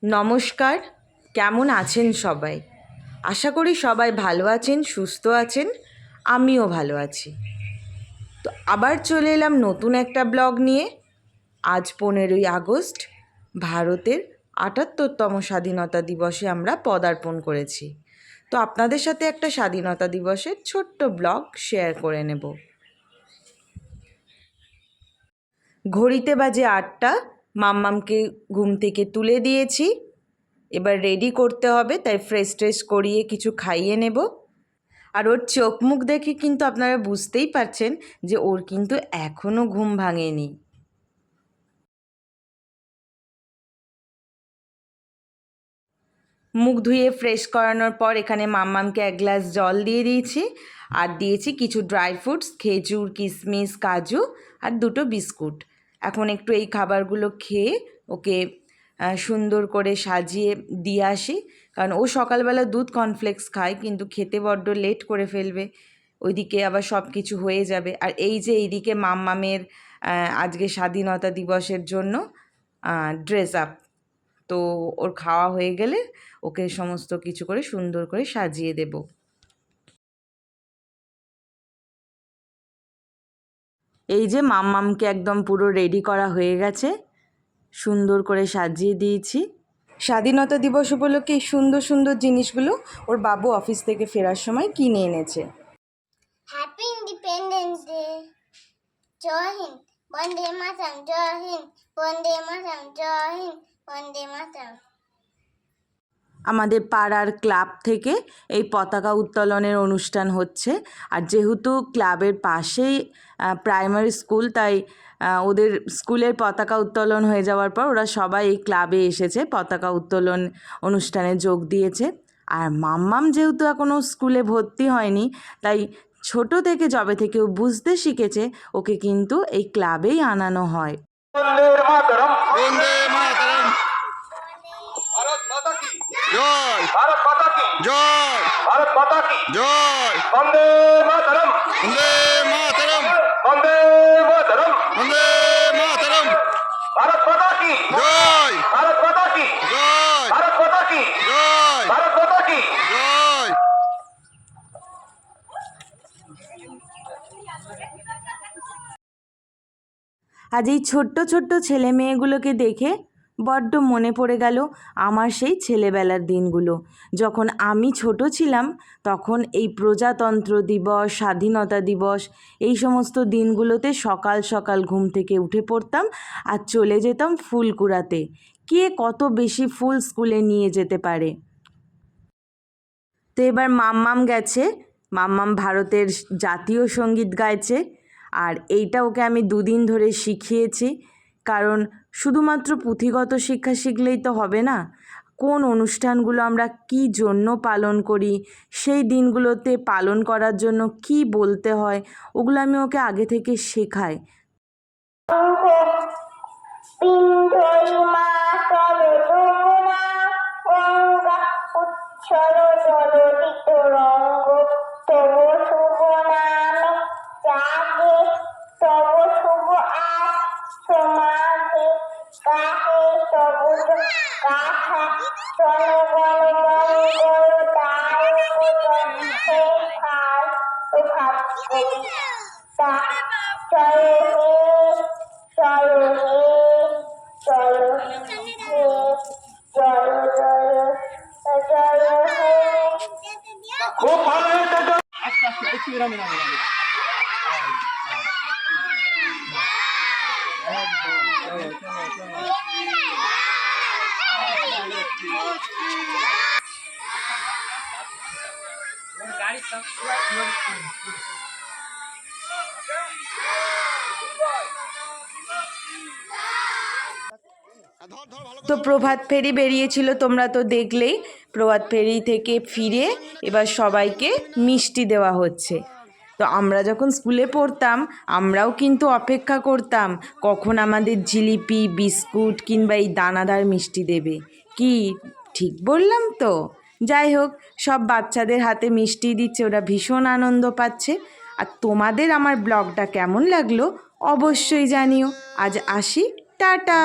নমস্কার, কেমন আছেন সবাই? আশা করি সবাই ভালো আছেন, সুস্থ আছেন। আমিও ভালো আছি। তো আবার চলে এলাম নতুন একটা ব্লগ নিয়ে। আজ 15ই আগস্ট, ভারতের ৭৮তম স্বাধীনতা দিবসে আমরা পদার্পণ করেছি। তো আপনাদের সাথে একটা স্বাধীনতা দিবসের ছোট্ট ব্লগ শেয়ার করে নেব। ঘড়িতে বাজে ৮টা। মাম্মামকে ঘুম থেকে তুলে দিয়েছি। এবার রেডি করতে হবে, তাই ফ্রেশ ট্রেশ করিয়ে কিছু খাইয়ে নেব। আর ওর চোখ মুখ দেখে কিন্তু আপনারা বুঝতেই পারছেন যে ওর কিন্তু এখনও ঘুম ভাঙেনি। মুখ ধুয়ে ফ্রেশ করানোর পর এখানে মাম্মামকে 1 গ্লাস জল দিয়ে দিয়েছি আর দিয়েছি কিছু ড্রাই ফ্রুটস, খেজুর, কিশমিশ, কাজু আর 2টো বিস্কুট। এখন একটু এই খাবারগুলো খেয়ে ওকে সুন্দর করে সাজিয়ে দিয়ে আসি, কারণ ও সকালবেলা দুধ কর্নফ্লেক্স খায় কিন্তু খেতে বড্ড লেট করে ফেলবে, ওইদিকে আবার সব কিছু হয়ে যাবে। আর এই যে এইদিকে মাম্মামের আজকে স্বাধীনতা দিবসের জন্য ড্রেস আপ, তো ওর খাওয়া হয়ে গেলে ওকে সমস্ত কিছু করে সুন্দর করে সাজিয়ে দেব। এই যে মাম্মামকে একদম পুরো রেডি করা হয়ে গেছে, সুন্দর করে সাজিয়ে দিয়েছি। স্বাধীনতা দিবস উপলক্ষে এই সুন্দর সুন্দর জিনিসগুলো ওর বাবু অফিস থেকে ফেরার সময় কিনে এনেছে। Happy independence day. জয় হিন্দ, বন্দে মাতরম, জয় হিন্দ, বন্দে মাতরম, জয় হিন্দ, বন্দে মাতরম। আমাদের পাড়ার ক্লাব থেকে এই পতাকা উত্তোলনের অনুষ্ঠান হচ্ছে। আর যেহেতু ক্লাবের পাশেই প্রাইমারি স্কুল, তাই ওদের স্কুলের পতাকা উত্তোলন হয়ে যাওয়ার পর ওরা সবাই এই ক্লাবে এসেছে, পতাকা উত্তোলন অনুষ্ঠানে যোগ দিয়েছে। আর মাম্মাম যেহেতু এখনও স্কুলে ভর্তি হয়নি, তাই ছোট থেকে যবে থেকে ও বুঝতে শিখেছে ওকে কিন্তু এই ক্লাবেই আনানো হয়। भारत माता की जय, भारत माता की जय, भारत माता की जय, वंदे मातरम, वंदे मातरम, वंदे मातरम, वंदे मातरम, भारत माता की जय, भारत माता की जय, भारत माता की जय, भारत माता की जय। আজ এই ছোট্ট ছোট্ট ছেলে মেয়েগুলোকে দেখে বড্ড মনে পড়ে গেল আমার সেই ছেলেবেলার দিনগুলো। যখন আমি ছোট ছিলাম তখন এই প্রজাতন্ত্র দিবস, স্বাধীনতা দিবস, এই সমস্ত দিনগুলোতে সকাল সকাল ঘুম থেকে উঠে পড়তাম আর চলে যেতাম ফুল কুড়াতে। কে কত বেশি ফুল স্কুলে নিয়ে যেতে পারে। তো এবার মাম্মাম গেছে, মাম্মাম ভারতের জাতীয় সঙ্গীত গাইছে। আর এইটা ওকে আমি 2 দিন ধরে শিখিয়েছি, কারণ শুধুমাত্র পুঁথিগত শিক্ষা শিখলেই তো হবে না। কোন অনুষ্ঠানগুলো আমরা কী জন্য পালন করি, সেই দিনগুলোতে পালন করার জন্য কি বলতে হয়, ওগুলো আমি ওকে আগে থেকে শেখাই। खूब भालो है আস্তে আস্তে একটু রামে রামে রামে গাড়ি সব তো প্রভাত ফেরি বেরিয়েছিল, তোমরা তো দেখলেই। প্রভাত ফেরি থেকে ফিরে এবার সবাইকে মিষ্টি দেওয়া হচ্ছে। তো আমরা যখন স্কুলে পড়তাম আমরাও কিন্তু অপেক্ষা করতাম কখন আমাদের জিলিপি, বিস্কুট কিংবা এই দানাদার মিষ্টি দেবে। কি ঠিক বললাম তো? যাই হোক, সব বাচ্চাদের হাতে মিষ্টি দিচ্ছে, ওরা ভীষণ আনন্দ পাচ্ছে। আর তোমাদের আমার ব্লগটা কেমন লাগলো অবশ্যই জানিও। আজ আসি, টাটা।